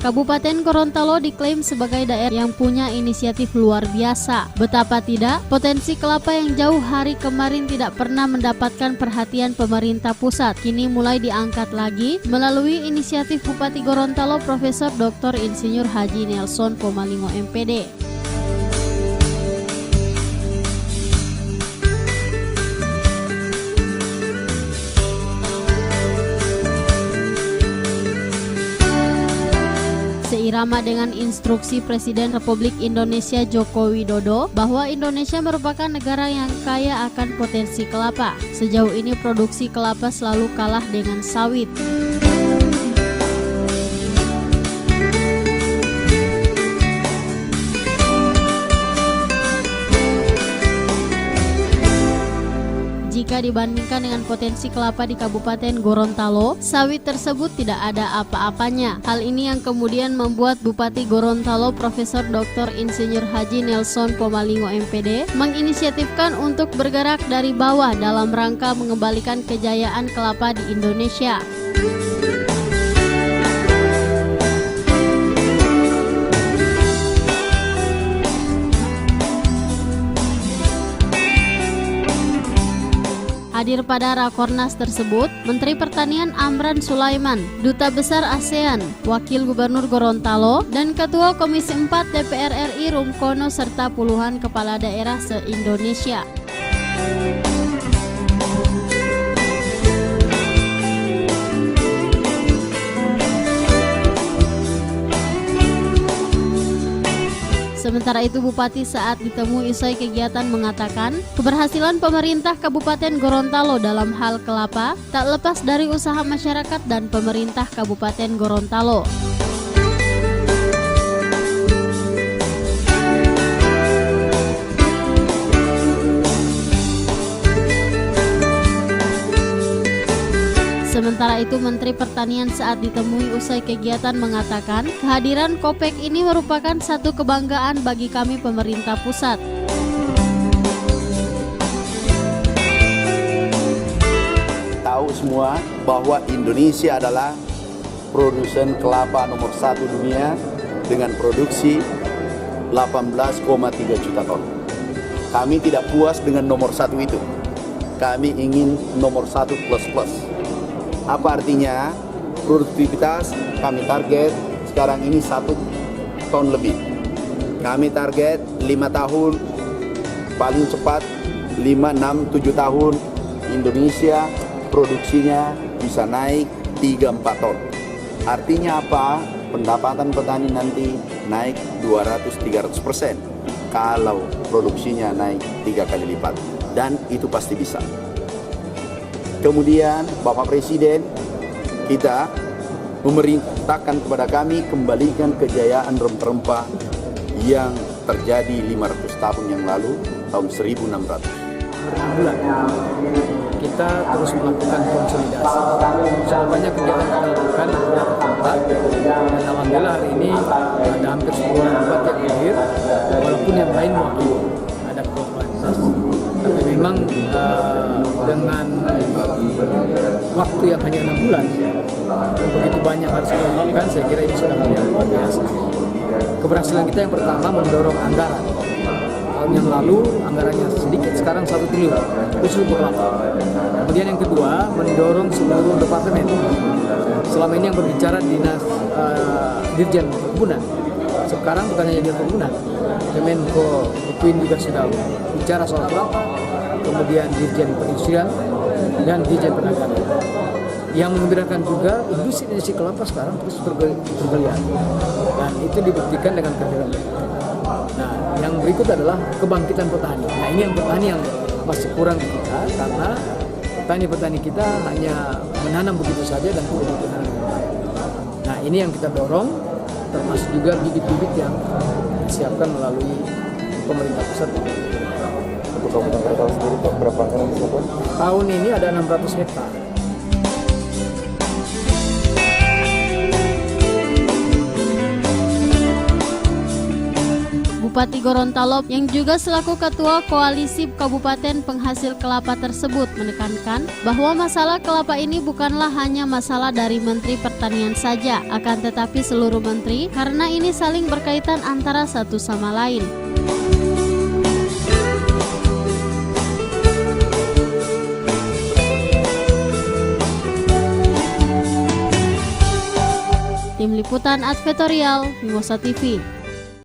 Kabupaten Gorontalo diklaim sebagai daerah yang punya inisiatif luar biasa. Betapa tidak, potensi kelapa yang jauh hari kemarin tidak pernah mendapatkan perhatian pemerintah pusat, kini mulai diangkat lagi melalui inisiatif Bupati Gorontalo Profesor Dr. Insinyur Haji Nelson Pomalingo MPD. Seirama dengan instruksi Presiden Republik Indonesia Joko Widodo bahwa Indonesia merupakan negara yang kaya akan potensi kelapa. Sejauh ini produksi kelapa selalu kalah dengan sawit. Jika dibandingkan dengan potensi kelapa di Kabupaten Gorontalo, sawit tersebut tidak ada apa-apanya. Hal ini yang kemudian membuat Bupati Gorontalo Profesor Dr. Insinyur Haji Nelson Pomalingo MPD menginisiatifkan untuk bergerak dari bawah dalam rangka mengembalikan kejayaan kelapa di Indonesia. Hadir pada Rakornas tersebut, Menteri Pertanian Amran Sulaiman, Duta Besar ASEAN, Wakil Gubernur Gorontalo, dan Ketua Komisi 4 DPR RI Rumkono serta puluhan kepala daerah se-Indonesia. Sementara itu Bupati saat ditemui usai kegiatan mengatakan keberhasilan pemerintah Kabupaten Gorontalo dalam hal kelapa tak lepas dari usaha masyarakat dan pemerintah Kabupaten Gorontalo. Sementara itu Menteri Pertanian saat ditemui usai kegiatan mengatakan kehadiran Kopek ini merupakan satu kebanggaan bagi kami pemerintah pusat. Tahu semua bahwa Indonesia adalah produsen kelapa nomor 1 dunia dengan produksi 18,3 juta ton. Kami tidak puas dengan nomor 1 itu. Kami ingin nomor 1 plus. Apa artinya? Produktivitas kami target sekarang ini 1 ton lebih. Kami target 5 tahun, paling cepat 5, 6, 7 tahun Indonesia produksinya bisa naik 3-4 ton. Artinya apa? Pendapatan petani nanti naik 200-300% kalau produksinya naik 3 kali lipat. Dan itu pasti bisa. Kemudian Bapak Presiden kita memerintahkan kepada kami kembalikan kejayaan rempah-rempah yang terjadi 500 tahun yang lalu, tahun 1600. Bulan kita terus melakukan konsolidasi. Sangat banyak kegiatan kami lakukan di beberapa tempat, dan alhamdulillah hari ini ada hampir 10 tempat yang hadir, walaupun yang lain mewakili ada komunitas. Tapi memang dengan waktu yang hanya 6 bulan, begitu banyak harus kita lakukan, saya kira ini sudah menjadi luar biasa. Keberhasilan kita yang pertama mendorong anggaran. Tahun yang lalu anggarannya sedikit, sekarang 1 triliun khusus untuk kelapa. Kemudian yang kedua, mendorong seluruh departemen. Selama ini yang berbicara dinas Dirjen Perkebunan. Sekarang bukan hanya Dirjen Perkebunan, Kemenko Bupin juga sudah bicara soal kelapa, kemudian Dirjen Perindustrian dan Dirjen Perdagangan. Yang mengembirakan juga industri kelapa sekarang terus bergeliat, dan itu dibuktikan dengan kehadiran. Nah, yang berikut adalah kebangkitan petani. Nah, ini yang petani yang masih kurang di kita, karena petani-petani kita hanya menanam begitu saja dan tidak ditanam. Nah, ini yang kita dorong, termasuk juga bibit-bibit yang disiapkan melalui pemerintah pusat. Untuk Kabupaten Gorontalo sendiri Pak, berapa hektare disiapkan? Tahun ini ada 600 hektar. Bupati Gorontalo yang juga selaku Ketua Koalisi Kabupaten Penghasil Kelapa tersebut menekankan bahwa masalah kelapa ini bukanlah hanya masalah dari Menteri Pertanian saja, akan tetapi seluruh menteri karena ini saling berkaitan antara satu sama lain. Tim Liputan Advertorial, Mimosa TV.